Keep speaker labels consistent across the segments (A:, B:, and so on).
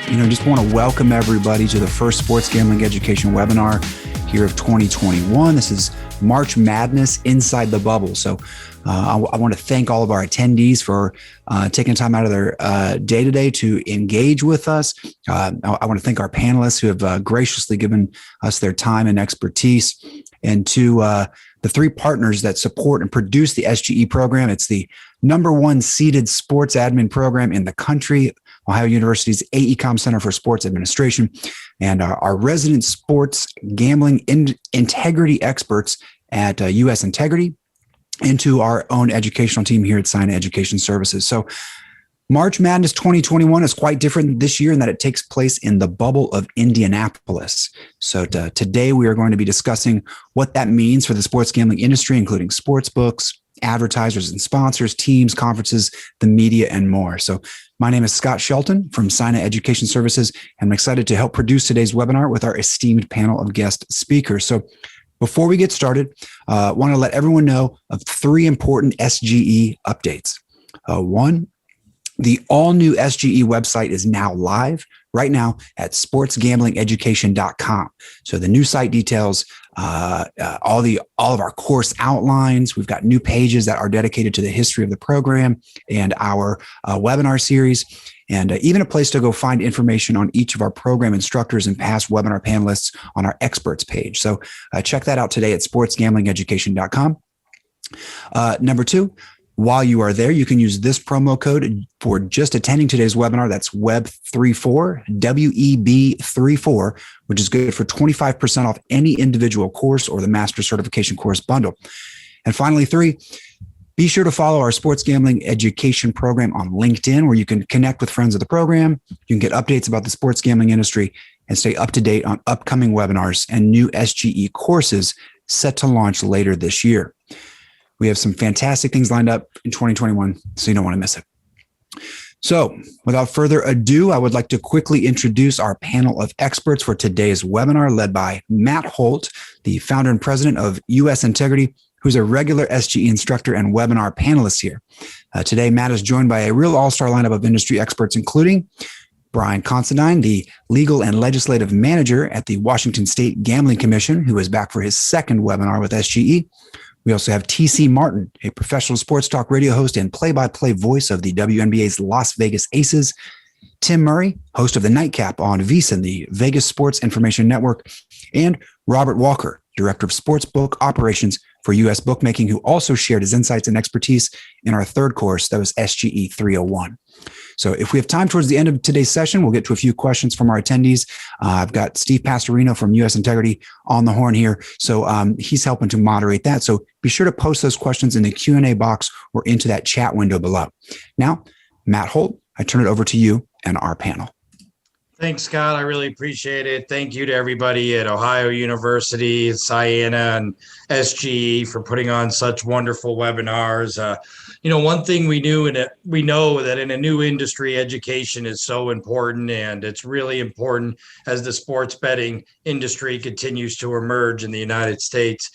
A: Just want to welcome everybody to the first sports gambling education webinar here of 2021. This is March Madness Inside the Bubble. So I want to thank all of our attendees for taking time out of their day today to engage with us. I want to thank our panelists who have graciously given us their time and expertise, and to the three partners that support and produce the SGE program. It's the #1 seeded sports admin program in the country, Ohio University's AECOM Center for Sports Administration, and our resident sports gambling integrity experts at US Integrity, and to our own educational team here at Sine Education Services. So March Madness 2021 is quite different this year in that it takes place in the bubble of Indianapolis. So today we are going to be discussing what that means for the sports gambling industry, including sports books, advertisers and sponsors, teams, conferences, the media, and more. So my name is Scott Shelton from Sine Education Services, and I'm excited to help produce today's webinar with our esteemed panel of guest speakers. So before we get started, I want to let everyone know of 3 important SGE updates. One, the all-new SGE website is now live right now at sportsgamblingeducation.com. So the new site details all of our course outlines. We've got new pages that are dedicated to the history of the program and our webinar series, and even a place to go find information on each of our program instructors and past webinar panelists on our experts page. So check that out today at sportsgamblingeducation.com. Number 2, while you are there, you can use this promo code for just attending today's webinar. That's WEB34, WEB34, which is good for 25% off any individual course or the master certification course bundle. And finally, 3, be sure to follow our sports gambling education program on LinkedIn, where you can connect with friends of the program. You can get updates about the sports gambling industry and stay up to date on upcoming webinars and new SGE courses set to launch later this year. We have some fantastic things lined up in 2021, so you don't want to miss it. So without further ado, I would like to quickly introduce our panel of experts for today's webinar, led by Matt Holt, the founder and president of US Integrity, who's a regular SGE instructor and webinar panelist here. Today, Matt is joined by a real all-star lineup of industry experts, including Brian Considine, the legal and legislative manager at the Washington State Gambling Commission, who is back for his second webinar with SGE. We also have TC Martin, a professional sports talk radio host and play-by-play voice of the WNBA's Las Vegas Aces. Tim Murray, host of the Nightcap on VSIN, the Vegas Sports Information Network. And Robert Walker, director of sports book operations for USBookmaking, who also shared his insights and expertise in our third course, that was SGE 301. So if we have time towards the end of today's session, we'll get to a few questions from our attendees. I've got Steve Pastorino from US Integrity on the horn here. So he's helping to moderate that. So be sure to post those questions in the Q&A box or into that chat window below. Now, Matt Holt, I turn it over to you and our panel.
B: Thanks, Scott. I really appreciate it. Thank you to everybody at Ohio University, Siena, and SGE for putting on such wonderful webinars. One thing we know that in a new industry, education is so important, and it's really important as the sports betting industry continues to emerge in the United States.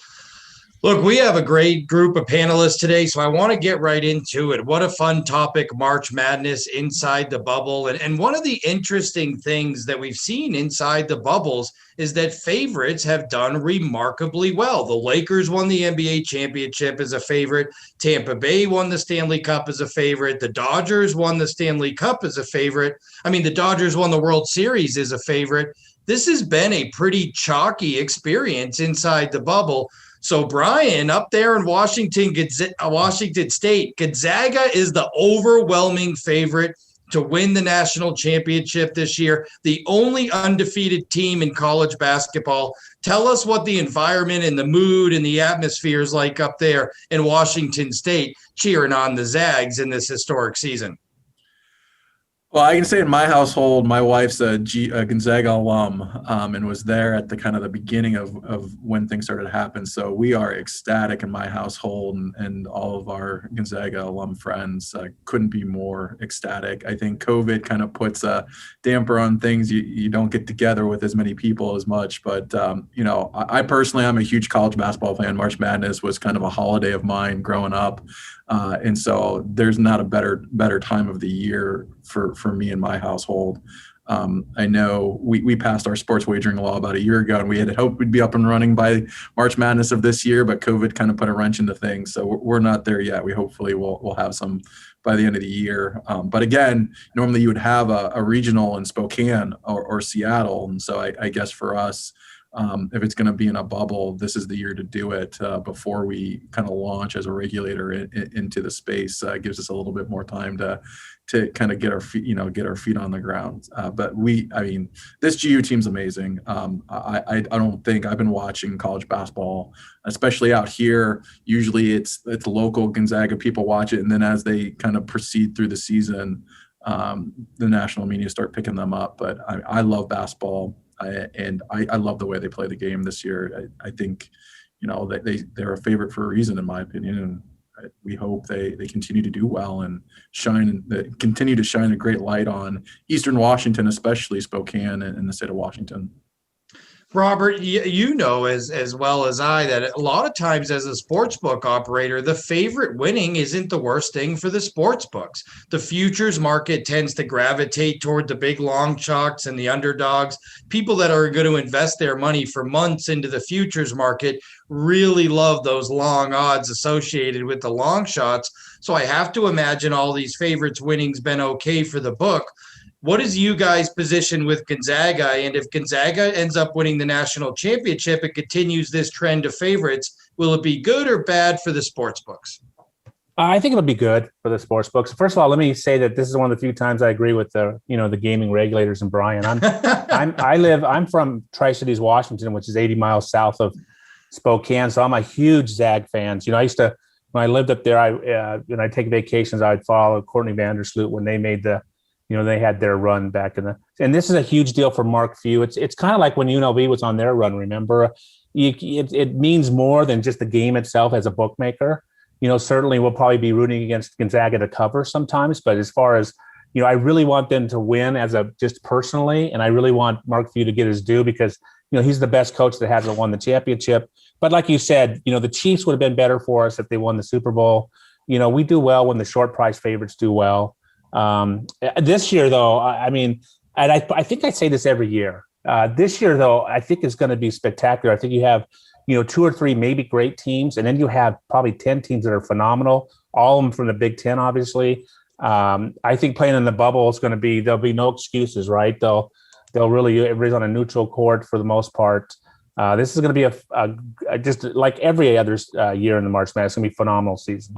B: Look, we have a great group of panelists today, so I want to get right into it. What a fun topic, March Madness inside the bubble. And one of the interesting things that we've seen inside the bubbles is that favorites have done remarkably well. The Lakers won the NBA championship as a favorite. Tampa Bay won the Stanley Cup as a favorite. The Dodgers won the Stanley Cup as a favorite. The Dodgers won the World Series as a favorite. This has been a pretty chalky experience inside the bubble. So Brian, up there in Washington State, Gonzaga is the overwhelming favorite to win the national championship this year, the only undefeated team in college basketball. Tell us what the environment and the mood and the atmosphere is like up there in Washington State, cheering on the Zags in this historic season.
C: Well, I can say in my household, my wife's a Gonzaga alum and was there at the beginning of when things started to happen. So we are ecstatic in my household, and all of our Gonzaga alum friends couldn't be more ecstatic. I think COVID kind of puts a damper on things. You don't get together with as many people as much. But, I personally, I'm a huge college basketball fan. March Madness was kind of a holiday of mine growing up. And so there's not a better time of the year for me and my household. I know we passed our sports wagering law about a year ago, and we had hoped we'd be up and running by March Madness of this year, but COVID kind of put a wrench into things. So we're not there yet. We hopefully we'll have some by the end of the year. But again, normally you would have a regional in Spokane or Seattle. And so I guess for us, if it's going to be in a bubble, this is the year to do it before we kind of launch as a regulator into the space. Gives us a little bit more time to kind of get our feet on the ground. But this GU team's amazing. I don't think I've been watching college basketball, especially out here. Usually it's local Gonzaga people watch it, and then as they kind of proceed through the season, the national media start picking them up. But I love basketball. I love the way they play the game this year. I think, they're a favorite for a reason, in my opinion, and we hope they continue to do well and continue to shine a great light on Eastern Washington, especially Spokane and the state of Washington.
B: Robert, you know as well as I that a lot of times as a sportsbook operator, the favorite winning isn't the worst thing for the sports books. The futures market tends to gravitate toward the big long chalks and the underdogs. People that are going to invest their money for months into the futures market really love those long odds associated with the long shots. So I have to imagine all these favorites winning's been okay for the book. What is you guys' position with Gonzaga? And if Gonzaga ends up winning the national championship and continues this trend of favorites, will it be good or bad for the sports books?
D: I think it'll be good for the sports books. First of all, let me say that this is one of the few times I agree with the gaming regulators and Brian. I'm from Tri-Cities, Washington, which is 80 miles south of Spokane. So I'm a huge Zag fan. I used to, when I lived up there, when I take vacations, I'd follow Courtney Vandersloot when they made they had their run back and this is a huge deal for Mark Few. It's kind of like when UNLV was on their run. Remember, it means more than just the game itself as a bookmaker. Certainly we'll probably be rooting against Gonzaga to cover sometimes, but as far as, I really want them to win just personally. And I really want Mark Few to get his due because, he's the best coach that hasn't won the championship. But like you said, the Chiefs would have been better for us if they won the Super Bowl. We do well when the short price favorites do well. This year, though, and I think I say this every year. This year, though, I think is going to be spectacular. I think you have, 2 or 3 maybe great teams, and then you have probably 10 teams that are phenomenal. All of them from the Big Ten, obviously. I think playing in the bubble is going to be there'll be no excuses, right? They'll really everybody's on a neutral court for the most part. This is going to be a just like every other year in the March Madness. It's going to be a phenomenal season.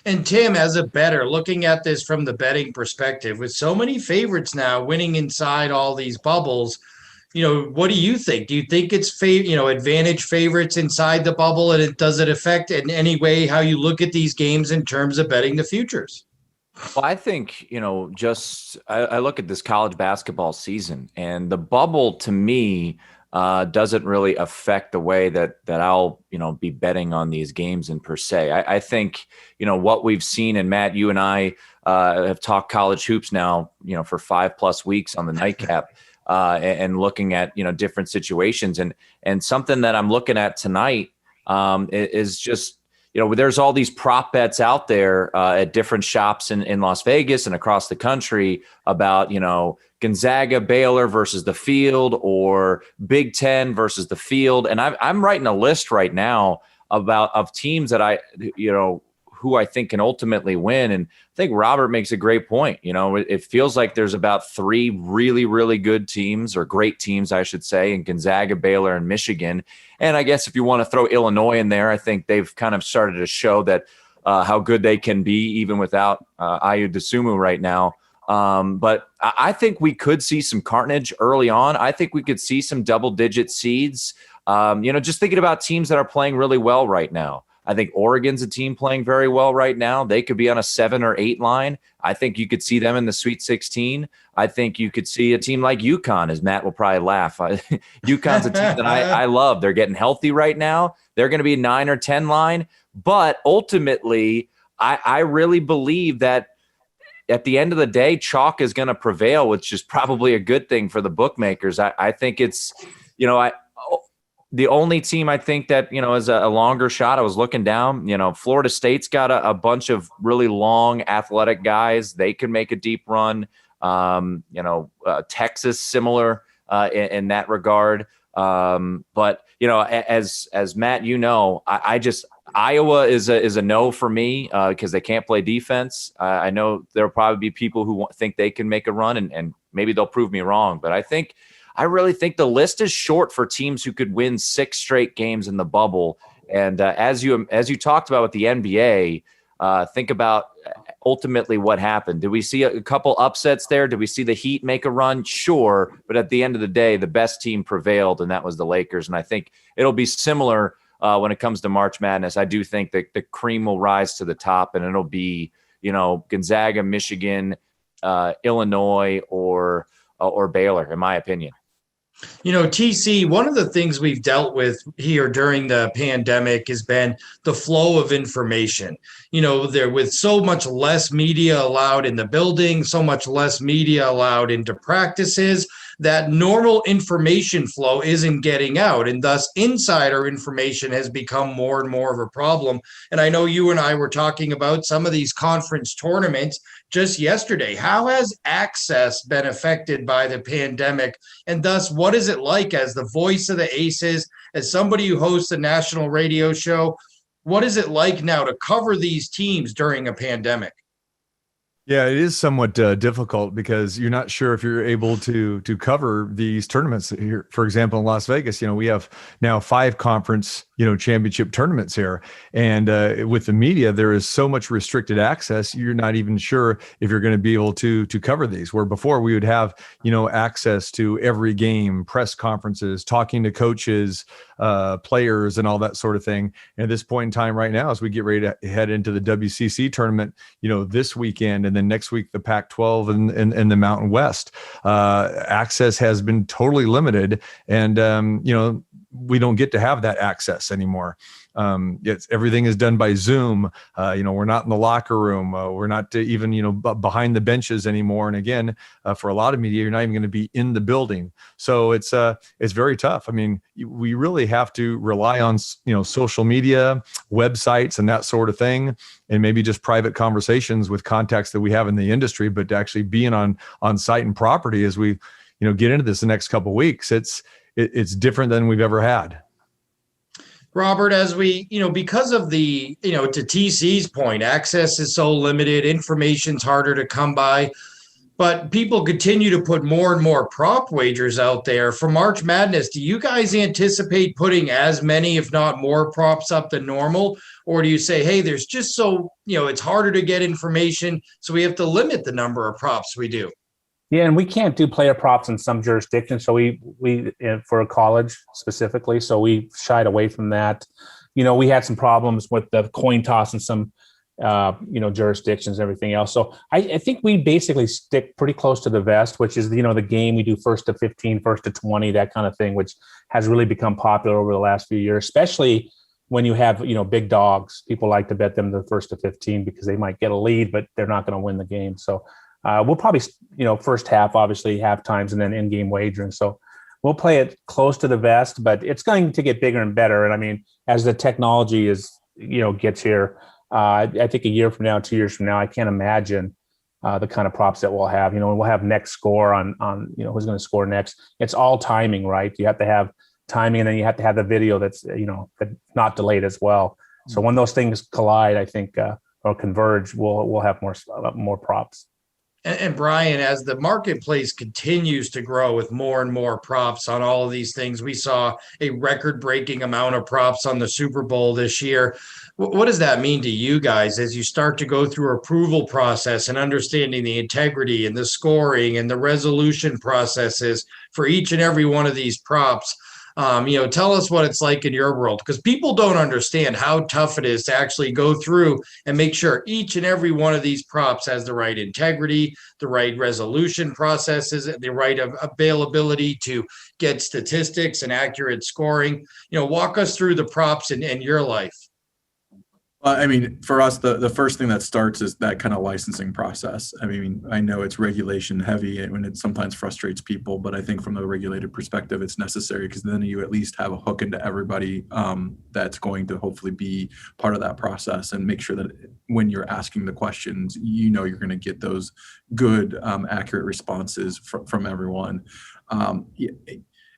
B: And Tim, as a bettor, looking at this from the betting perspective, with so many favorites now winning inside all these bubbles, what do you think? Do you think it's advantage favorites inside the bubble, and does it affect in any way how you look at these games in terms of betting the futures?
E: Well, I think, I look at this college basketball season, and the bubble to me doesn't really affect the way that I'll, be betting on these games in per se. I think, what we've seen, and Matt, you and I have talked college hoops now, for 5+ weeks on the Nightcap and looking at, different situations. And something that I'm looking at tonight is just, there's all these prop bets out there at different shops in Las Vegas and across the country about, Gonzaga, Baylor versus the field, or Big Ten versus the field. And I'm writing a list right now of teams that who I think can ultimately win. And I think Robert makes a great point. It feels like there's about 3 really, really good teams, or great teams, I should say, in Gonzaga, Baylor, and Michigan. And I guess if you want to throw Illinois in there, I think they've kind of started to show that how good they can be even without Ayu Dosunmu right now. But I think we could see some carnage early on. I think we could see some double-digit seeds. Just thinking about teams that are playing really well right now. I think Oregon's a team playing very well right now. They could be on a 7 or 8 line. I think you could see them in the Sweet 16. I think you could see a team like UConn, as Matt will probably laugh. UConn's a team that I love. They're getting healthy right now. They're going to be a 9 or 10 line. But ultimately, I really believe that at the end of the day, chalk is going to prevail, which is probably a good thing for the bookmakers. I think it's, the only team I think that, is a longer shot. I was looking down, Florida State's got a bunch of really long athletic guys. They could make a deep run. Texas similar in that regard. But as Matt, I just Iowa is a no for me because they can't play defense. I know there'll probably be people who think they can make a run, and maybe they'll prove me wrong. But I really think the list is short for teams who could win 6 straight games in the bubble. And as you talked about with the NBA, think about ultimately what happened. Did we see a couple upsets there? Did we see the Heat make a run? Sure. But at the end of the day, the best team prevailed, and that was the Lakers. And I think it'll be similar when it comes to March Madness. I do think that the cream will rise to the top, and it'll be, Gonzaga, Michigan, Illinois, or Baylor, in my opinion.
B: TC, one of the things we've dealt with here during the pandemic has been the flow of information. There with so much less media allowed in the building, so much less media allowed into practices, that normal information flow isn't getting out, and thus insider information has become more and more of a problem. And I know you and I were talking about some of these conference tournaments just yesterday. How has access been affected by the pandemic? And thus, what is it like as the voice of the Aces, as somebody who hosts a national radio show? What is it like now to cover these teams during a pandemic?
F: Yeah, it is somewhat difficult because you're not sure if you're able to cover these tournaments here. For example, in Las Vegas, we have now 5 conference, championship tournaments here. And with the media, there is so much restricted access. You're not even sure if you're going to be able to cover these, where before we would have, access to every game, press conferences, talking to coaches, players, and all that sort of thing. And at this point in time right now, as we get ready to head into the WCC tournament, this weekend, and then next week, the Pac-12 and the Mountain West, access has been totally limited. And, we don't get to have that access anymore. Everything is done by Zoom. We're not in the locker room. We're not even, behind the benches anymore. And again, for a lot of media, you're not even going to be in the building. So it's very tough. I mean, we really have to rely on, social media, websites, and that sort of thing, and maybe just private conversations with contacts that we have in the industry, but actually being on site and property as we, get into this the next couple of weeks, it's different than we've ever had.
B: Robert, as we, because of the, to TC's point, access is so limited, information's harder to come by, but people continue to put more and more prop wagers out there. For March Madness, do you guys anticipate putting as many, if not more, props up than normal? Or do you say, hey, there's just so, it's harder to get information, so we have to limit the number of props we do?
D: Yeah, and we can't do player props in some jurisdictions. So we for a college specifically, so we shied away from that. We had some problems with the coin toss in some, jurisdictions and everything else. So I think we basically stick pretty close to the vest, which is, the game we do 1st to 15, 1st to 20, that kind of thing, which has really become popular over the last few years, especially when you have, big dogs. People like to bet them the 1st to 15 because they might get a lead, but they're not going to win the game. So we'll probably, first half, obviously half times, and then in-game wagering. So we'll play it close to the vest, but it's going to get bigger and better. And I mean, as the technology gets here, I think a year from now, 2 years from now, I can't imagine the kind of props that we'll have. We'll have next score on who's going to score next. It's all timing, right? You have to have timing, and then you have to have the video that's not delayed as well. So when those things collide, I think or converge, we'll have more props.
B: And Brian, as the marketplace continues to grow with more and more props on all of these things, we saw a record-breaking amount of props on the Super Bowl this year. What does that mean to you guys as you start to go through approval process and understanding the integrity and the scoring and the resolution processes for each and every one of these props? Tell us what it's like in your world, because people don't understand how tough it is to actually go through and make sure each and every one of these props has the right integrity, the right resolution processes, the right availability to get statistics and accurate scoring. Walk us through the props in your life.
C: Well, I mean, for us, the first thing that starts is that kind of licensing process. I mean, I know it's regulation heavy and it sometimes frustrates people, but I think from the regulated perspective, it's necessary because then you at least have a hook into everybody that's going to hopefully be part of that process and make sure that when you're asking the questions, you know, you're going to get those good, accurate responses from everyone.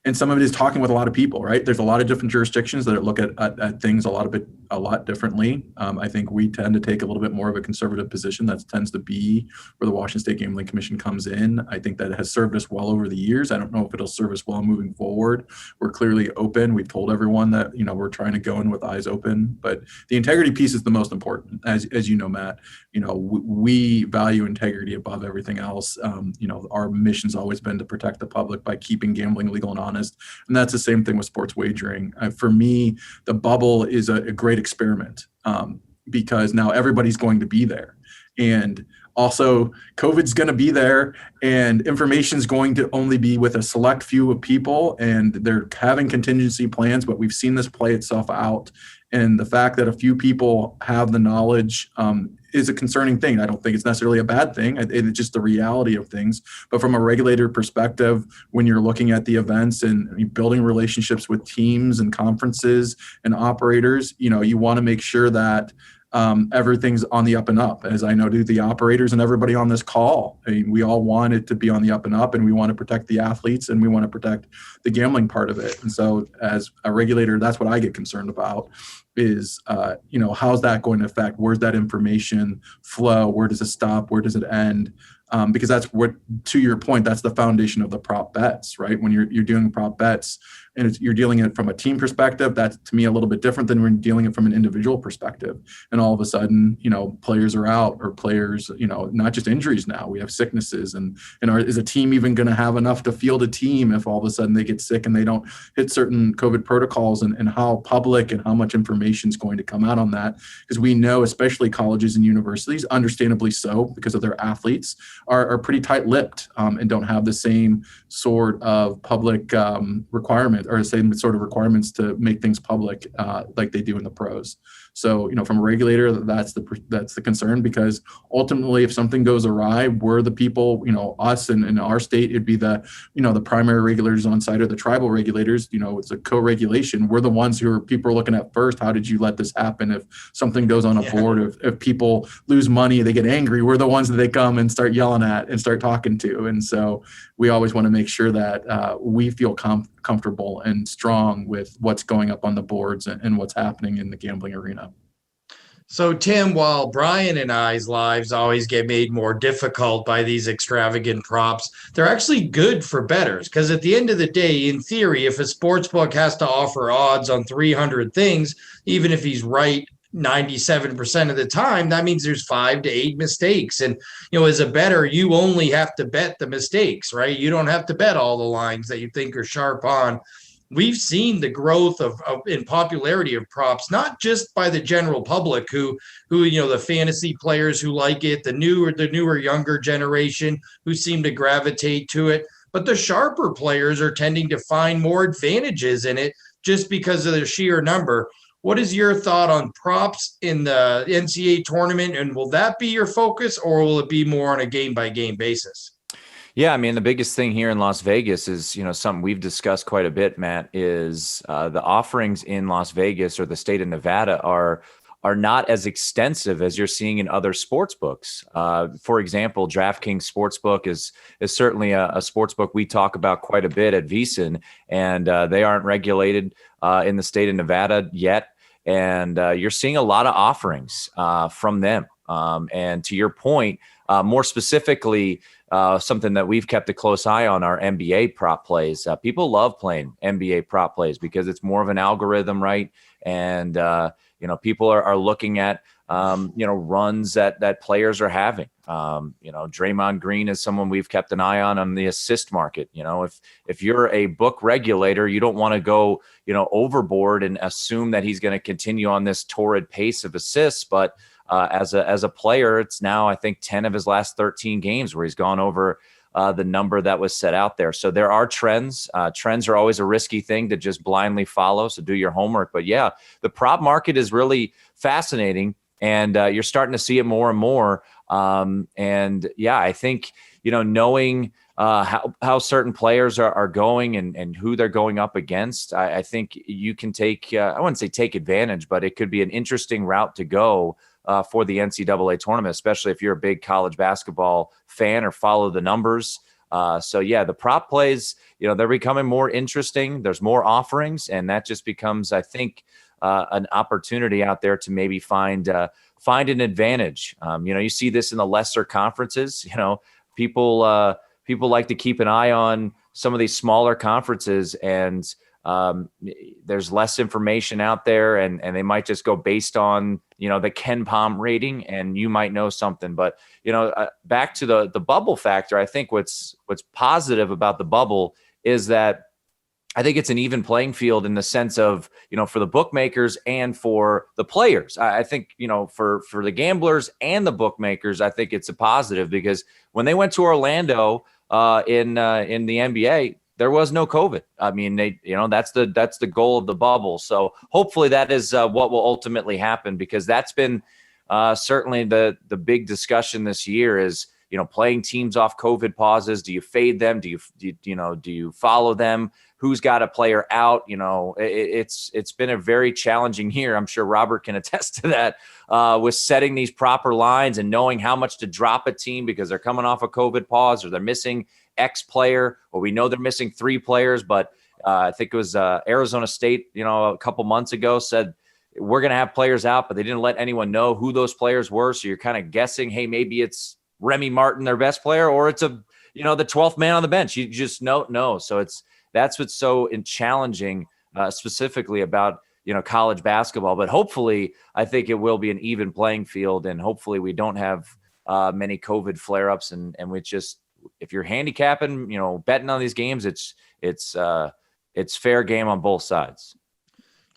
C: And some of it is talking with a lot of people, right? There's a lot of different jurisdictions that look at things a lot differently. I think we tend to take a little bit more of a conservative position. That tends to be where the Washington State Gambling Commission comes in. I think that has served us well over the years. I don't know if it'll serve us well moving forward. We're clearly open. We've told everyone that, you know, we're trying to go in with eyes open, but the integrity piece is the most important. As you know, Matt, you know, we value integrity above everything else. You know, our mission's always been to protect the public by keeping gambling legal and honest. And that's the same thing with sports wagering. For me, the bubble is a great experiment because now everybody's going to be there. And also, COVID's going to be there and information is going to only be with a select few of people. And they're having contingency plans, but we've seen this play itself out. And the fact that a few people have the knowledge is a concerning thing. I don't think it's necessarily a bad thing. It's just the reality of things. But from a regulator perspective, when you're looking at the events and building relationships with teams and conferences and operators, you know, you want to make sure that everything's on the up and up, as I know do the operators and everybody on this call. I mean, we all want it to be on the up and up, and we want to protect the athletes and we want to protect the gambling part of it. And so as a regulator, that's what I get concerned about is, you know, how's that going to affect? Where's that information flow? Where does it stop? Where does it end? Because that's what, to your point, that's the foundation of the prop bets, right? When you're doing prop bets and you're dealing it from a team perspective, that's to me a little bit different than when you're dealing it from an individual perspective. And all of a sudden, you know, players are out, or players, you know, not just injuries now, we have sicknesses, and is a team even going to have enough to field a team if all of a sudden they get sick and they don't hit certain COVID protocols, and how public and how much information is going to come out on that? Because we know, especially colleges and universities, understandably so, because of their athletes, are pretty tight-lipped and don't have the same sort of public requirement, or the same sort of requirements to make things public like they do in the pros. So, you know, from a regulator, that's the concern, because ultimately, if something goes awry, we're the people, you know, us and in our state, it'd be the, you know, the primary regulators on site, or the tribal regulators. You know, it's a co-regulation. We're the ones who people are looking at first. How did you let this happen? If something goes on a board, if people lose money, they get angry, we're the ones that they come and start yelling at and start talking to. And so we always want to make sure that we feel comfortable and strong with what's going up on the boards and what's happening in the gambling arena.
B: So, Tim, while Brian and I's lives always get made more difficult by these extravagant props, they're actually good for bettors, because at the end of the day, in theory, if a sportsbook has to offer odds on 300 things, even if he's right 97% of the time, that means there's 5 to 8 mistakes. And, you know, as a bettor, you only have to bet the mistakes, right? You don't have to bet all the lines that you think are sharp on. We've seen the growth of in popularity of props, not just by the general public who, you know, the fantasy players who like it, the newer younger generation who seem to gravitate to it, but the sharper players are tending to find more advantages in it just because of the sheer number. What is your thought on props in the NCAA tournament, and will that be your focus, or will it be more on a game-by-game basis?
E: Yeah, I mean, the biggest thing here in Las Vegas is, you know, something we've discussed quite a bit, Matt, is the offerings in Las Vegas or the state of Nevada are not as extensive as you're seeing in other sports books. For example, DraftKings Sportsbook is certainly a sports book we talk about quite a bit at VSIN, and they aren't regulated in the state of Nevada yet. And you're seeing a lot of offerings from them. And to your point, more specifically, something that we've kept a close eye on are NBA prop plays. People love playing NBA prop plays because it's more of an algorithm, right? And, you know, people are looking at, you know, runs that players are having. You know, Draymond Green is someone we've kept an eye on the assist market. You know, if you're a book regulator, you don't want to go, you know, overboard and assume that he's going to continue on this torrid pace of assists. But as a player, it's now, I think, 10 of his last 13 games where he's gone over the number that was set out there. So there are trends. Trends are always a risky thing to just blindly follow. So do your homework. But yeah, the prop market is really fascinating, and you're starting to see it more and more. And yeah, I think, knowing how certain players are going and who they're going up against, I think you can take, I wouldn't say take advantage, but it could be an interesting route to go for the NCAA tournament, especially if you're a big college basketball fan or follow the numbers. So yeah, the prop plays, they're becoming more interesting. There's more offerings, and that just becomes, I think, an opportunity out there to maybe find an advantage. You see this in the lesser conferences. People like to keep an eye on some of these smaller conferences, and there's less information out there, and they might just go based on the Ken Pom rating, and you might know something. But back to the bubble factor, I think what's positive about the bubble is that I think it's an even playing field in the sense of, for the bookmakers and for the players. I think, for the gamblers and the bookmakers, I think it's a positive, because when they went to Orlando in the NBA, there was no COVID. I mean, that's the goal of the bubble. So hopefully that is what will ultimately happen, because that's been certainly the big discussion this year is, playing teams off COVID pauses. Do you fade them? Do you follow them? Who's got a player out? It's been a very challenging year. I'm sure Robert can attest to that, with setting these proper lines and knowing how much to drop a team because they're coming off a COVID pause, or they're missing X player, or we know they're missing 3 players. But I think it was Arizona State, a couple months ago said, we're going to have players out, but they didn't let anyone know who those players were. So you're kind of guessing, hey, maybe it's Remy Martin, their best player, or it's the 12th man on the bench. You just know. So that's what's so challenging, specifically about, college basketball. But hopefully, I think it will be an even playing field, and hopefully we don't have many COVID flare-ups. And we just, if you're handicapping, betting on these games, it's fair game on both sides.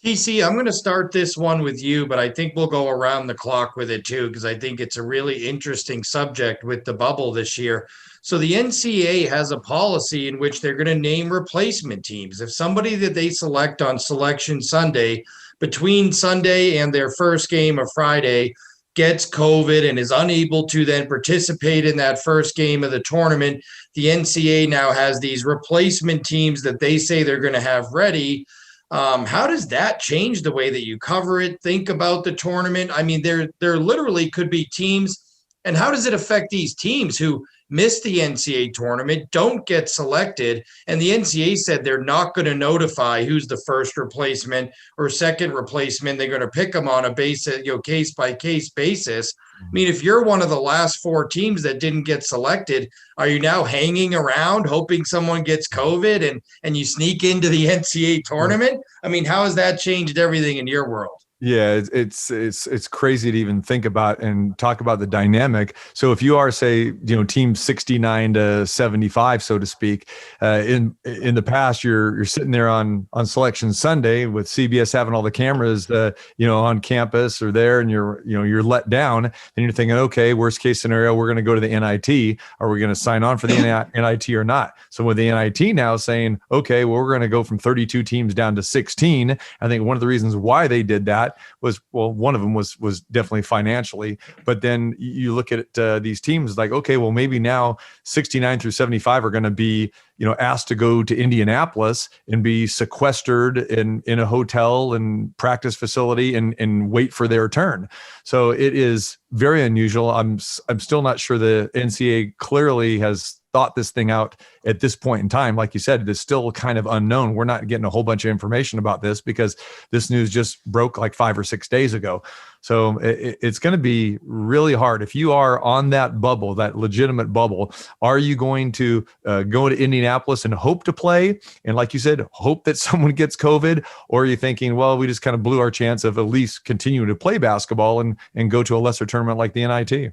B: TC, I'm going to start this one with you, but I think we'll go around the clock with it too, because I think it's a really interesting subject with the bubble this year. So the NCAA has a policy in which they're going to name replacement teams. If somebody that they select on Selection Sunday, between Sunday and their first game of Friday, gets COVID and is unable to then participate in that first game of the tournament, the NCAA now has these replacement teams that they say they're going to have ready. How does that change the way that you cover it? Think about the tournament. I mean, there literally could be teams, and how does it affect these teams who miss the NCAA tournament, don't get selected, and the NCAA said they're not going to notify who's the first replacement or second replacement. They're going to pick them on a basis, case by case basis. I mean, if you're one of the last 4 teams that didn't get selected, are you now hanging around hoping someone gets COVID and you sneak into the NCAA tournament? I mean, how has that changed everything in your world?
F: Yeah, it's crazy to even think about and talk about the dynamic. So if you are, say, team 69 to 75, so to speak, in the past, you're sitting there on Selection Sunday with CBS having all the cameras, on campus or there, and you're let down, and you're thinking, okay, worst case scenario, we're going to go to the NIT. Are we going to sign on for the NIT or not? So with the NIT now saying, okay, well, we're going to go from 32 teams down to 16. I think one of the reasons why they did that was, well, one of them was definitely financially, but then you look at these teams like, okay, well, maybe now 69 through 75 are going to be, asked to go to Indianapolis and be sequestered in a hotel and practice facility and wait for their turn. So it is very unusual. I'm still not sure the NCAA clearly has thought this thing out at this point in time. Like you said, it is still kind of unknown. We're not getting a whole bunch of information about this because this news just broke like 5 or 6 days ago. So it's going to be really hard. If you are on that bubble, that legitimate bubble, are you going to go to Indianapolis and hope to play? And like you said, hope that someone gets COVID? Or are you thinking, well, we just kind of blew our chance of at least continuing to play basketball and go to a lesser tournament like the NIT?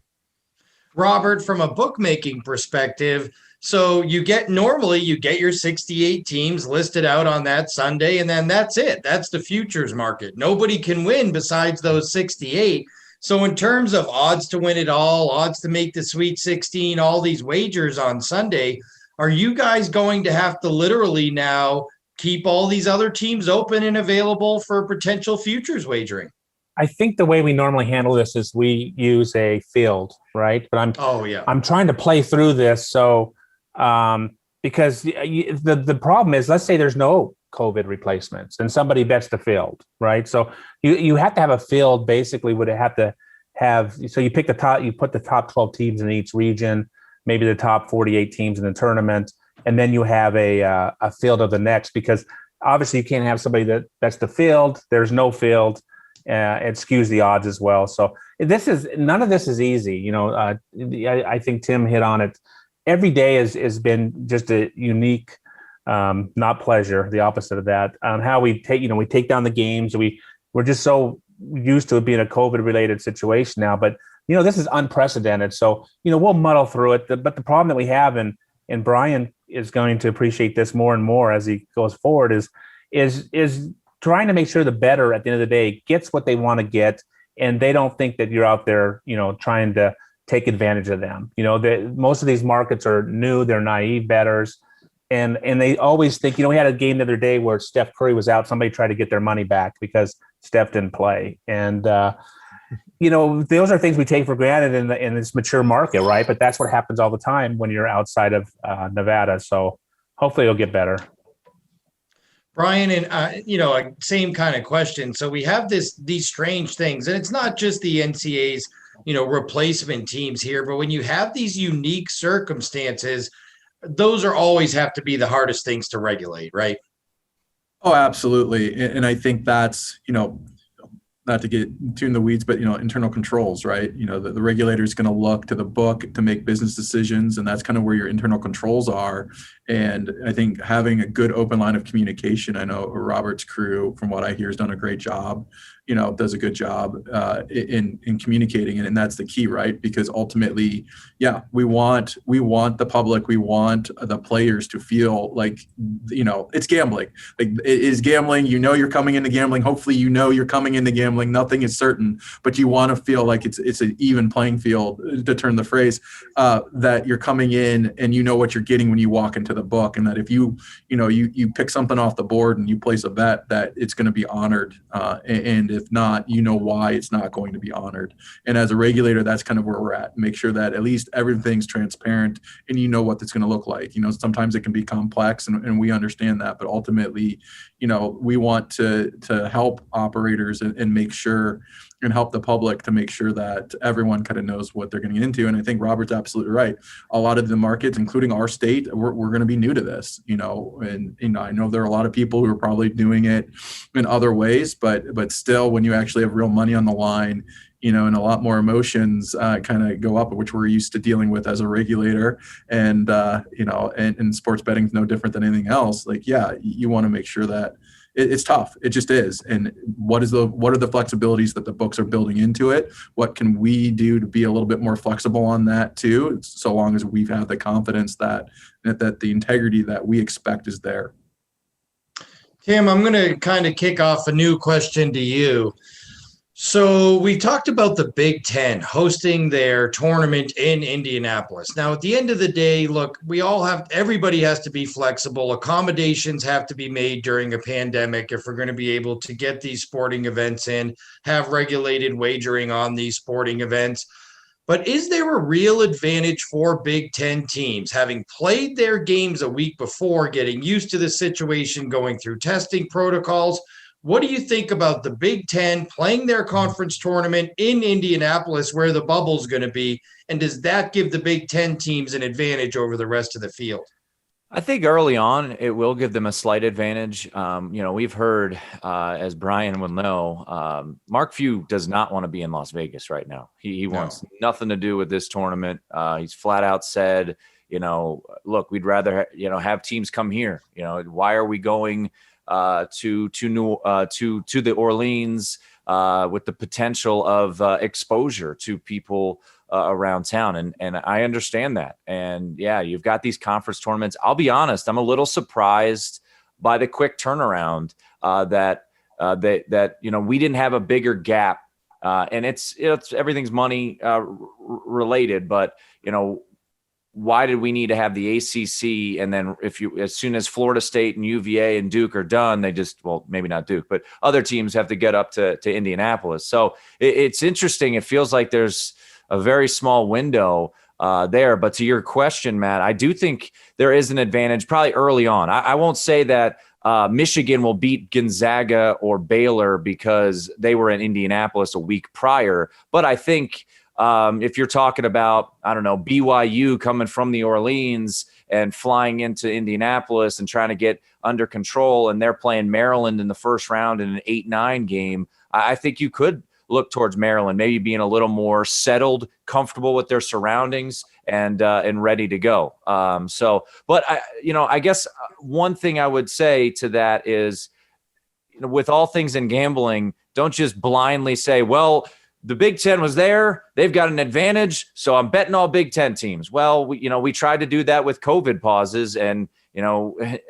B: Robert, from a bookmaking perspective, so you get your 68 teams listed out on that Sunday, and then that's it. That's the futures market. Nobody can win besides those 68. So in terms of odds to win it all, odds to make the Sweet 16, all these wagers on Sunday, are you guys going to have to literally now keep all these other teams open and available for potential futures wagering?
D: I think the way we normally handle this is we use a field, right? But I'm trying to play through this. So because the problem is, let's say there's no COVID replacements and somebody bets the field, right? So you have to have a field, basically would have to have, so you pick the top, you put the top 12 teams in each region, maybe the top 48 teams in the tournament, and then you have a field of the next, because obviously you can't have somebody that bets the field, there's no field, it skews the odds as well. So none of this is easy. I think Tim hit on it. Every day has been just a unique, not pleasure, the opposite of that, on how we take down the games. We're just so used to it being a COVID related situation now, but this is unprecedented. So, we'll muddle through it. But the problem that we have, and Brian is going to appreciate this more and more as he goes forward, is trying to make sure the bettor at the end of the day gets what they want to get, and they don't think that you're out there, trying to take advantage of them. Most of these markets are new, they're naive bettors, and they always think, we had a game the other day where Steph Curry was out, somebody tried to get their money back because Steph didn't play. And, those are things we take for granted in this mature market, right? But that's what happens all the time when you're outside of Nevada. So hopefully it'll get better.
B: Brian, and same kind of question. So we have these strange things, and it's not just the NCAA's, replacement teams here, but when you have these unique circumstances, those are always have to be the hardest things to regulate, right?
C: Oh, absolutely. And I think that's, not to get too in the weeds, but, internal controls, right? The regulator is going to look to the book to make business decisions, and that's kind of where your internal controls are. And I think having a good open line of communication, I know Robert's crew, from what I hear, has done a great job, does a good job in communicating it. And that's the key, right? Because ultimately, we want the public, we want the players to feel like, it's gambling. Like, it is gambling. You're coming into gambling. Hopefully, you're coming into gambling. Nothing is certain, but you want to feel like it's an even playing field, to turn the phrase, that you're coming in and what you're getting when you walk into the book, and that if you pick something off the board and you place a bet, that it's going to be honored, and if not, why it's not going to be honored. And as a regulator, that's kind of where we're at. Make sure that at least everything's transparent and what it's going to look like. Sometimes it can be complex, and we understand that, but ultimately, we want to help operators and make sure, and help the public to make sure that everyone kind of knows what they're getting into. And I think Robert's absolutely right. A lot of the markets, including our state, we're going to be new to this, and I know there are a lot of people who are probably doing it in other ways, but still, when you actually have real money on the line, and a lot more emotions kind of go up, which we're used to dealing with as a regulator. And, and sports betting is no different than anything else. Like, you want to make sure that it's tough. It just is. And what are the flexibilities that the books are building into it? What can we do to be a little bit more flexible on that too, so long as we've had the confidence that the integrity that we expect is there?
B: Tim, I'm going to kind of kick off a new question to you. So we talked about the Big Ten hosting their tournament in Indianapolis. Now, at the end of the day, look, everybody has to be flexible. Accommodations have to be made during a pandemic if we're going to be able to get these sporting events in, have regulated wagering on these sporting events. But is there a real advantage for Big Ten teams, having played their games a week before, getting used to the situation, going through testing protocols? What do you think about the Big Ten playing their conference tournament in Indianapolis, where the bubble's going to be? And does that give the Big Ten teams an advantage over the rest of the field?
E: I think early on, it will give them a slight advantage. We've heard, as Brian will know, Mark Few does not want to be in Las Vegas right now. He wants nothing to do with this tournament. He's flat out said, look, we'd rather, have teams come here. Why are we going to the Orleans with the potential of exposure to people around town, and I understand that. And you've got these conference tournaments. I'll be honest, I'm a little surprised by the quick turnaround that we didn't have a bigger gap And it's everything's money related, but why did we need to have the ACC? And then as soon as Florida State and UVA and Duke are done, they maybe not Duke, but other teams have to get up to Indianapolis. So it's interesting. It feels like there's a very small window there. But to your question, Matt, I do think there is an advantage probably early on. I won't say that Michigan will beat Gonzaga or Baylor because they were in Indianapolis a week prior. But I think if you're talking about, I don't know, BYU coming from New Orleans and flying into Indianapolis and trying to get under control, and they're playing Maryland in the first round in an 8-9 game, I think you could look towards Maryland, maybe being a little more settled, comfortable with their surroundings, and ready to go. But I guess one thing I would say to that is, with all things in gambling, don't just blindly say, well, the Big Ten was there, they've got an advantage, so I'm betting all Big Ten teams. Well, we tried to do that with COVID pauses, and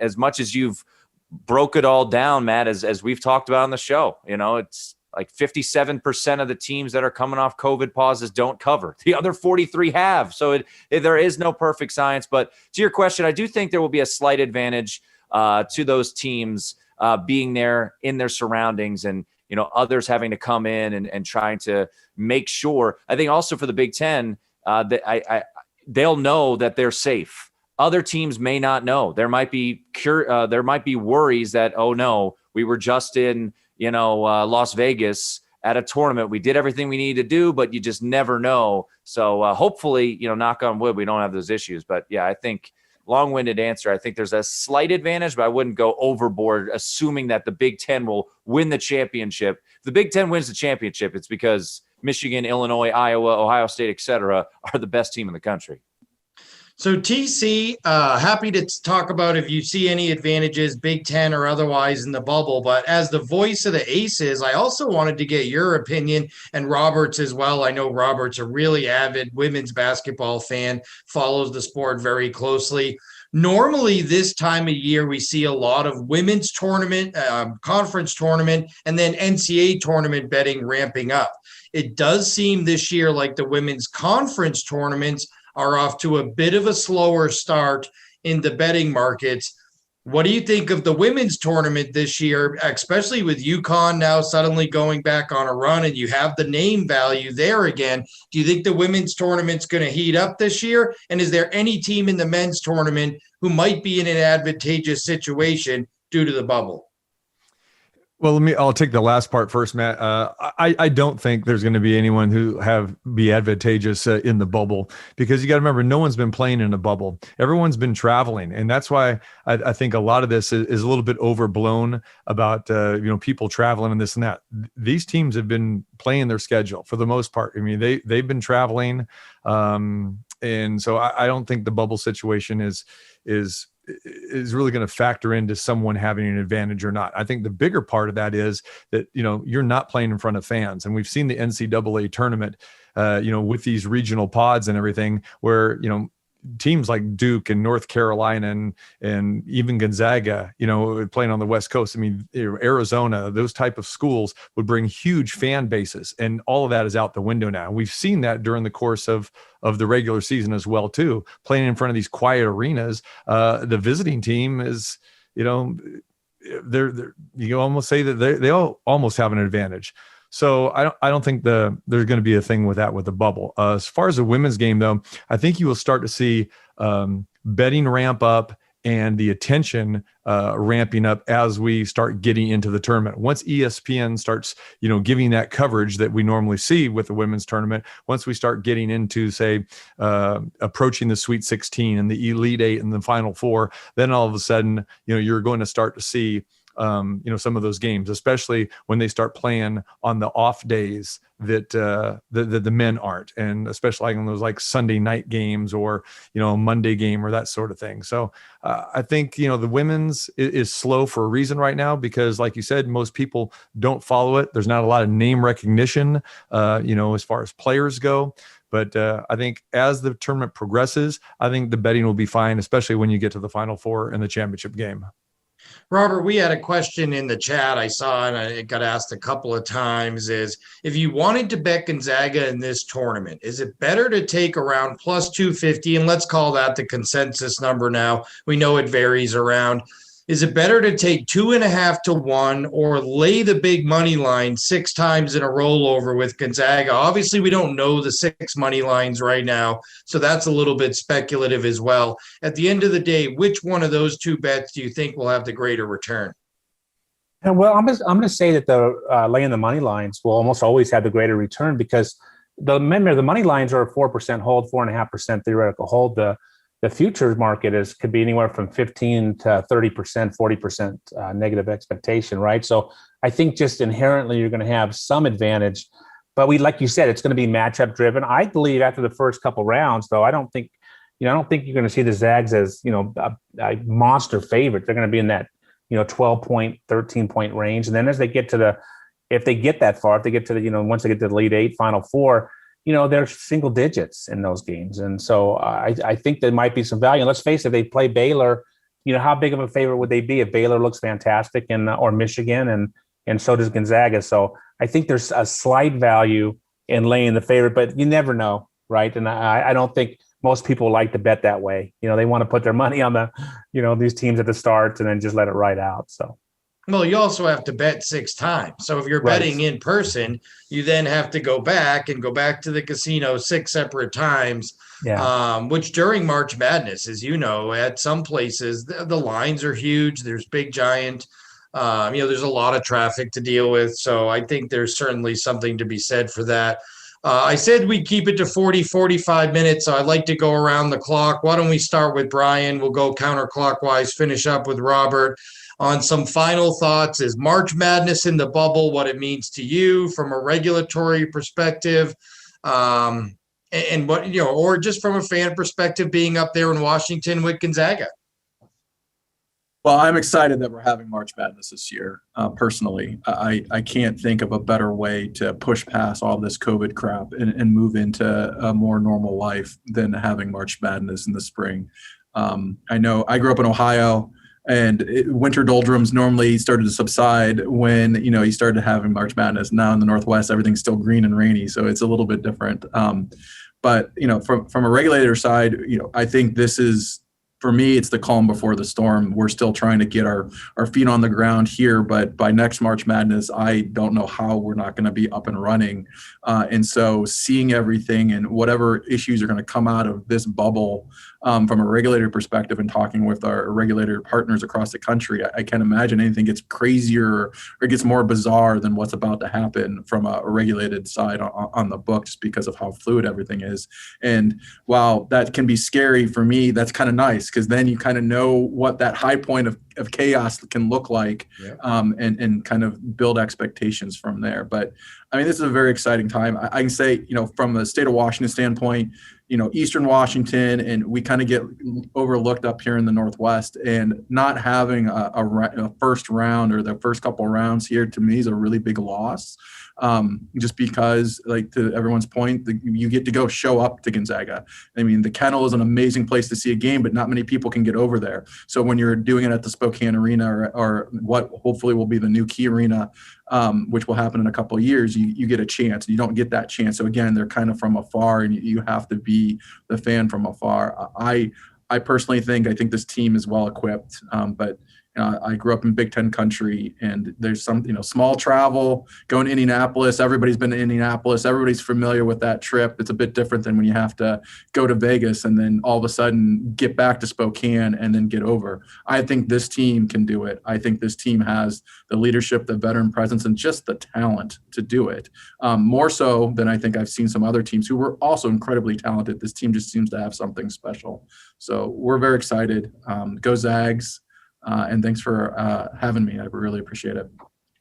E: as much as you've broke it all down, Matt, as we've talked about on the show, it's like 57% of the teams that are coming off COVID pauses don't cover. The other 43 have. So there is no perfect science. But to your question, I do think there will be a slight advantage to those teams being there in their surroundings, and others having to come in and trying to make sure. I think also for the Big Ten, that they'll know that they're safe. Other teams may not know. There might be worries that, oh no, we were just in Las Vegas at a tournament. We did everything we needed to do, but you just never know. So hopefully, knock on wood, we don't have those issues. But yeah, I think long-winded answer. I think there's a slight advantage, but I wouldn't go overboard assuming that the Big Ten will win the championship. If the Big Ten wins the championship, it's because Michigan, Illinois, Iowa, Ohio State, etc., are the best team in the country.
B: So TC, happy to talk about if you see any advantages, Big Ten or otherwise, in the bubble. But as the voice of the Aces, I also wanted to get your opinion, and Robert's as well. I know Robert's a really avid women's basketball fan, follows the sport very closely. Normally this time of year, we see a lot of women's tournament, conference tournament, and then NCAA tournament betting ramping up. It does seem this year like the women's conference tournaments are off to a bit of a slower start in the betting markets. What do you think of the women's tournament this year, especially with UConn now suddenly going back on a run and you have the name value there again? Do you think the women's tournament's going to heat up this year? And is there any team in the men's tournament who might be in an advantageous situation due to the bubble?
F: Well, I'll take the last part first, Matt. I don't think there's going to be anyone who be advantageous in the bubble, because you got to remember, no one's been playing in a bubble. Everyone's been traveling. And that's why I think a lot of this is a little bit overblown about, people traveling and this and that. These teams have been playing their schedule for the most part. I mean, they've been traveling. And so I don't think the bubble situation is really going to factor into someone having an advantage or not. I think the bigger part of that is that, you're not playing in front of fans. And we've seen the NCAA tournament, with these regional pods and everything where, teams like Duke and North Carolina and even Gonzaga, playing on the West Coast. I mean, Arizona, those type of schools would bring huge fan bases, and all of that is out the window now. We've seen that during the course of the regular season as well, too. Playing in front of these quiet arenas, the visiting team is, they're you almost say that they all almost have an advantage. So I don't think there's going to be a thing with that with the bubble. As far as the women's game, though, I think you will start to see betting ramp up and the attention ramping up as we start getting into the tournament. Once ESPN starts, giving that coverage that we normally see with the women's tournament, once we start getting into, say, approaching the Sweet 16 and the Elite Eight and the Final Four, then all of a sudden, you're going to start to see some of those games, especially when they start playing on the off days that the men aren't, and especially on those like Sunday night games or a Monday game or that sort of thing. So I think the women's is slow for a reason right now, because like you said, most people don't follow it. There's not a lot of name recognition, as far as players go. But I think as the tournament progresses, I think the betting will be fine, especially when you get to the Final Four and the championship game.
B: Robert, we had a question in the chat I saw, and it got asked a couple of times, is if you wanted to bet Gonzaga in this tournament, is it better to take around plus 250, and let's call that the consensus number now. We know it varies around. Is it better to take 2.5 to 1 or lay the big money line 6 times in a rollover with Gonzaga? Obviously, we don't know the 6 money lines right now, so that's a little bit speculative as well. At the end of the day, which one of those 2 bets do you think will have the greater return?
D: Well, I'm going to say that the laying the money lines will almost always have the greater return because remember the money lines are a 4% hold, 4.5% theoretical hold. The futures market could be anywhere from 15 to 30%, 40% negative expectation, right? So I think just inherently you're going to have some advantage, but like you said, it's going to be matchup driven. I believe after the first couple rounds, though, I don't think you're going to see the Zags as a monster favorite. They're going to be in that 12-point, 13-point range, and then as they get to if they get that far, if they get to once they get to the Elite Eight, Final Four. They're single digits in those games. And so I think there might be some value. And let's face it, they play Baylor. How big of a favorite would they be if Baylor looks fantastic or Michigan and so does Gonzaga. So I think there's a slight value in laying the favorite, but you never know, right? And I don't think most people like to bet that way. They want to put their money on these teams at the start and then just let it ride out. So.
B: Well, you also have to bet 6 times. So if you're betting in person, you then have to go back to the casino 6 separate times, which during March Madness, as you know, at some places, the lines are huge. There's big, giant, there's a lot of traffic to deal with. So I think there's certainly something to be said for that. I said we'd keep it to 40, 45 minutes. So I'd like to go around the clock. Why don't we start with Brian? We'll go counterclockwise, finish up with Robert. On some final thoughts, is March Madness in the bubble, what it means to you from a regulatory perspective, and what, or just from a fan perspective, being up there in Washington with Gonzaga?
C: Well, I'm excited that we're having March Madness this year. Personally, I can't think of a better way to push past all this COVID crap and move into a more normal life than having March Madness in the spring. I know I grew up in Ohio. And winter doldrums normally started to subside when, you started having March Madness. Now in the Northwest, everything's still green and rainy, so it's a little bit different. But, from a regulator side, I think this is, for me, it's the calm before the storm. We're still trying to get our feet on the ground here, but by next March Madness, I don't know how we're not going to be up and running. And so seeing everything and whatever issues are going to come out of this bubble from a regulator perspective and talking with our regulator partners across the country, I can't imagine anything gets crazier or gets more bizarre than what's about to happen from a regulated side on the book, just because of how fluid everything is. And while that can be scary for me, that's kind of nice, because then you kind of know what that high point of chaos can look like, and kind of build expectations from there. But I mean, this is a very exciting time. I can say, from the state of Washington standpoint, Eastern Washington, and we kind of get overlooked up here in the Northwest, and not having a first round or the first couple of rounds here, to me, is a really big loss. Just because, like, to everyone's point, you get to go show up to Gonzaga. I mean, the Kennel is an amazing place to see a game, but not many people can get over there. So when you're doing it at the Spokane Arena or what hopefully will be the new Key Arena, which will happen in a couple of years, you get a chance. You don't get that chance. So again, they're kind of from afar, and you have to be the fan from afar. I personally think this team is well equipped, but I grew up in Big Ten country, and there's some, small travel, going to Indianapolis. Everybody's been to Indianapolis. Everybody's familiar with that trip. It's a bit different than when you have to go to Vegas and then all of a sudden get back to Spokane and then get over. I think this team can do it. I think this team has the leadership, the veteran presence, and just the talent to do it. More so than I think I've seen some other teams who were also incredibly talented. This team just seems to have something special. So we're very excited. Go Zags. And thanks for having me. I really appreciate it.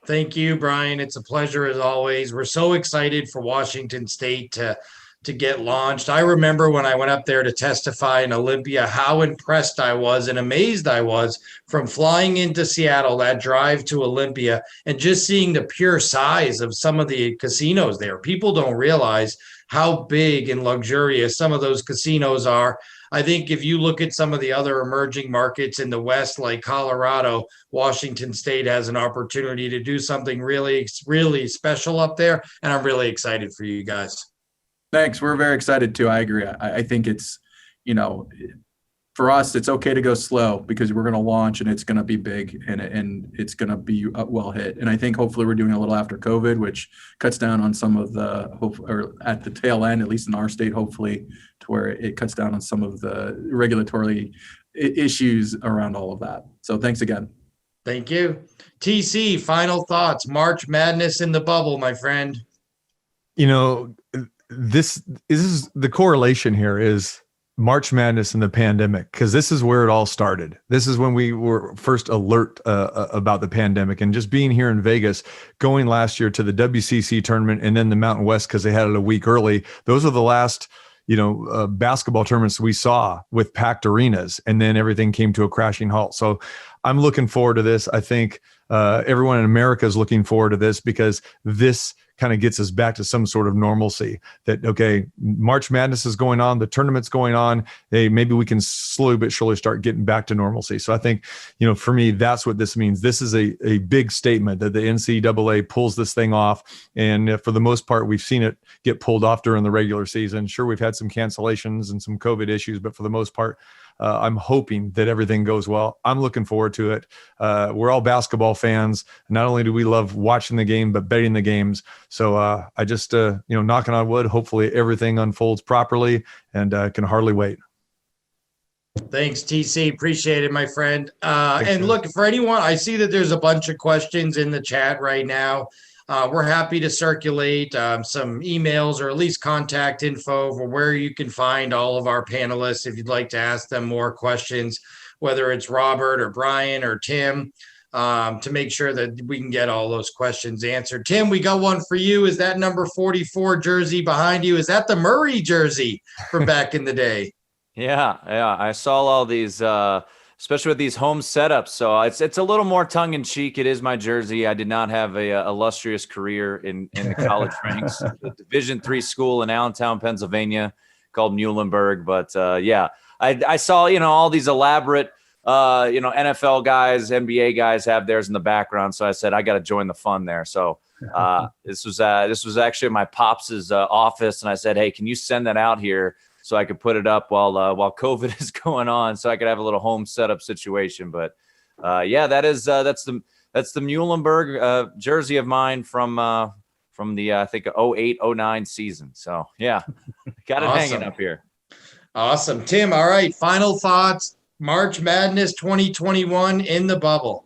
B: Thank you, Brian. It's a pleasure as always. We're so excited for Washington State to get launched. I remember when I went up there to testify in Olympia, how impressed I was and amazed I was from flying into Seattle, that drive to Olympia, and just seeing the pure size of some of the casinos there. People don't realize how big and luxurious some of those casinos are. I think if you look at some of the other emerging markets in the West, like Colorado, Washington State has an opportunity to do something really, really special up there. And I'm really excited for you guys.
C: Thanks. We're very excited too. I agree. I think it's, you know, for us, it's okay to go slow because we're going to launch and it's going to be big and it's going to be well hit. And I think hopefully we're doing a little after COVID, which cuts down on some of the, or at the tail end, at least in our state, hopefully, to where it cuts down on some of the regulatory issues around all of that. So thanks again.
B: Thank you. TC, final thoughts. March Madness in the bubble, my friend.
F: You know, this is the correlation here is March Madness and the pandemic, because this is where it all started. This is when we were first alert about the pandemic, and just being here in Vegas, going last year to the WCC tournament and then the Mountain West because they had it a week early. Those are the last, basketball tournaments we saw with packed arenas, and then everything came to a crashing halt. So I'm looking forward to this. I think everyone in America is looking forward to this because this kind of gets us back to some sort of normalcy that, okay, March Madness is going on, the tournament's going on. Hey, maybe we can slowly but surely start getting back to normalcy. So I think, for me, that's what this means. This is a big statement that the NCAA pulls this thing off. And for the most part, we've seen it get pulled off during the regular season. Sure, we've had some cancellations and some COVID issues, but for the most part, I'm hoping that everything goes well. I'm looking forward to it. We're all basketball fans. Not only do we love watching the game, but betting the games. So I just, knocking on wood, hopefully everything unfolds properly, and can hardly wait.
B: Thanks, TC. Appreciate it, my friend. And look, for anyone, I see that there's a bunch of questions in the chat right now. We're happy to circulate some emails or at least contact info for where you can find all of our panelists if you'd like to ask them more questions, whether it's Robert or Brian or Tim, to make sure that we can get all those questions answered. Tim, we got one for you. Is that number 44 jersey behind you? Is that the Murray jersey from back in the day?
E: Yeah. I saw all these, especially with these home setups. So it's a little more tongue in cheek. It is my jersey. I did not have a illustrious career in the college ranks. A Division III school in Allentown, Pennsylvania, called Muhlenberg. But I saw all these elaborate NFL guys, NBA guys have theirs in the background. So I said I got to join the fun there. So this was actually my pops's office, and I said, hey, can you send that out here so I could put it up while COVID is going on, so I could have a little home setup situation. But that's the Muhlenberg jersey of mine from the I think 08-09 season. So got it hanging up here.
B: Awesome, Tim. All right, final thoughts. March Madness 2021 in the bubble.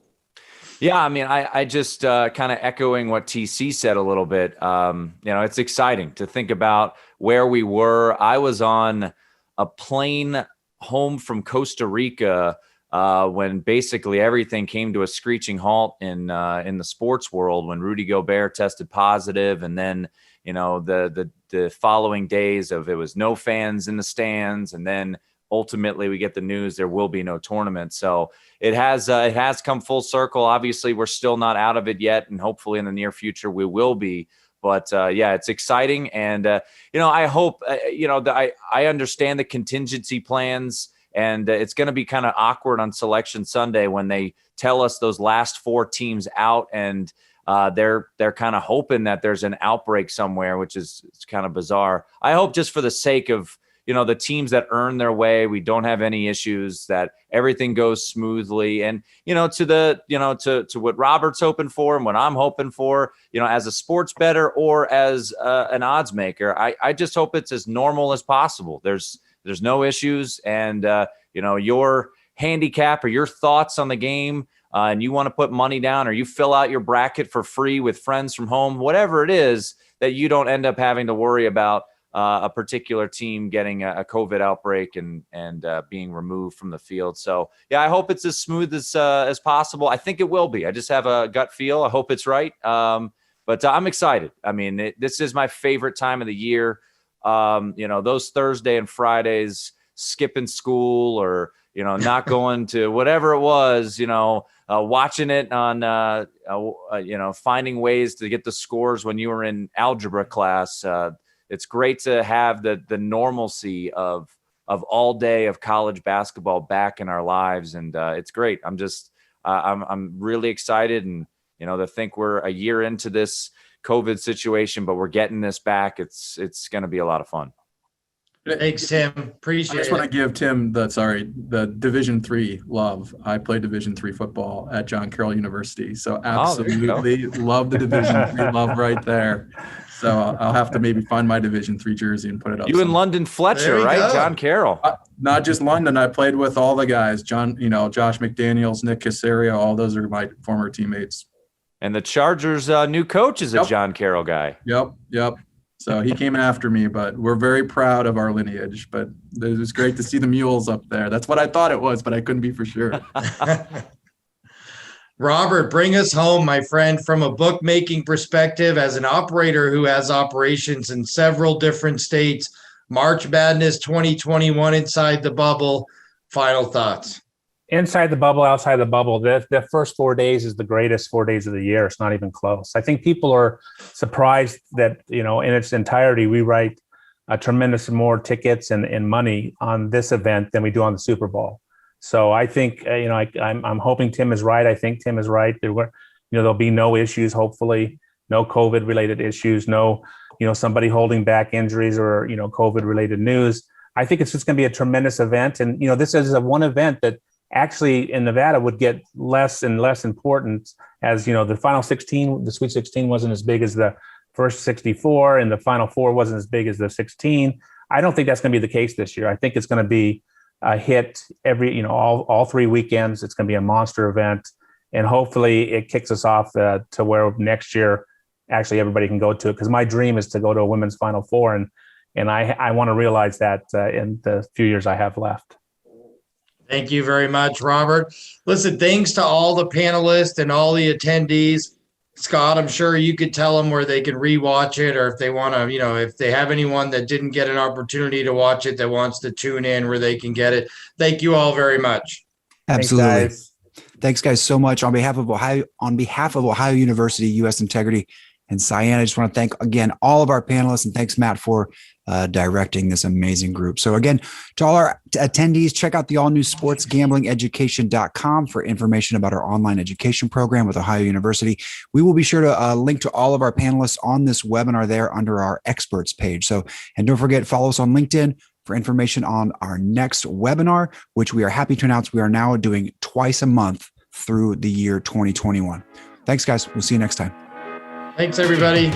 E: Yeah, I mean, I just kind of echoing what TC said a little bit. It's exciting to think about where we were. I was on a plane home from Costa Rica when basically everything came to a screeching halt in the sports world when Rudy Gobert tested positive, and then the following days of it was no fans in the stands, and then ultimately we get the news there will be no tournament. So it has come full circle. Obviously, we're still not out of it yet, and hopefully in the near future we will be. But it's exciting, and I hope that I understand the contingency plans, and it's going to be kind of awkward on Selection Sunday when they tell us those last 4 teams out, and they're kind of hoping that there's an outbreak somewhere, which is kind of bizarre. I hope just for the sake of the teams that earn their way, we don't have any issues, that everything goes smoothly. And, to what Robert's hoping for and what I'm hoping for, as a sports bettor or as an odds maker, I just hope it's as normal as possible. There's no issues. And, your handicap or your thoughts on the game, and you want to put money down, or you fill out your bracket for free with friends from home, whatever it is, that you don't end up having to worry about a particular team getting a COVID outbreak and being removed from the field. So I hope it's as smooth as possible. I think it will be. I just have a gut feel. I hope it's right. But I'm excited. I mean, this is my favorite time of the year. Those Thursday and Fridays, skipping school or, not going to whatever it was, watching it on, finding ways to get the scores when you were in algebra class. It's great to have the normalcy of of all day of college basketball back in our lives. And it's great. I'm really excited. And, to think we're a year into this COVID situation, but we're getting this back. It's going to be a lot of fun.
B: Thanks, Tim. Appreciate it.
C: I just want to give Tim the Division III love. I played Division III football at John Carroll University. So absolutely love the Division III love right there. So I'll have to maybe find my Division III jersey and put it up.
E: You and London Fletcher, right?
B: Go.
E: John Carroll.
C: Not just London. I played with all the guys. Josh McDaniels, Nick Casario. All those are my former teammates.
E: And the Chargers' new coach is a John Carroll guy.
C: Yep. So he came after me, but we're very proud of our lineage. But it was great to see the mules up there. That's what I thought it was, but I couldn't be for sure.
B: Robert, bring us home, my friend, from a bookmaking perspective as an operator who has operations in several different states. March Madness 2021 inside the bubble. Final thoughts.
D: Inside the bubble, outside the bubble, the first 4 days is the greatest 4 days of the year. It's not even close. I think people are surprised that, in its entirety, we write a tremendous more tickets and money on this event than we do on the Super Bowl. So I think, I'm hoping Tim is right. I think Tim is right. There'll be no issues, hopefully, no COVID related issues, no, somebody holding back injuries or, COVID related news. I think it's just going to be a tremendous event. And, this is one event that actually in Nevada would get less and less important as, the final 16, the Sweet 16 wasn't as big as the first 64 and the final four wasn't as big as the 16. I don't think that's going to be the case this year. I think it's going to be a hit every, all 3 weekends. It's going to be a monster event, and hopefully it kicks us off to where next year actually everybody can go to it. Because my dream is to go to a women's Final Four, and I want to realize that in the few years I have left.
B: Thank you very much, Robert. Listen, thanks to all the panelists and all the attendees. Scott, I'm sure you could tell them where they can rewatch it, or if they want to, if they have anyone that didn't get an opportunity to watch it that wants to tune in, where they can get it. Thank you all very much.
A: Absolutely. Thanks, guys, so much. On behalf of Ohio University, U.S. Integrity, and Cyan, I just want to thank again all of our panelists, and thanks, Matt, for directing this amazing group. So again, to all our attendees, check out the all new sportsgamblingeducation.com for information about our online education program with Ohio University. We will be sure to link to all of our panelists on this webinar there under our experts page. So, and don't forget, follow us on LinkedIn for information on our next webinar, which we are happy to announce we are now doing twice a month through the year 2021. Thanks, guys. We'll see you next time.
B: Thanks, everybody.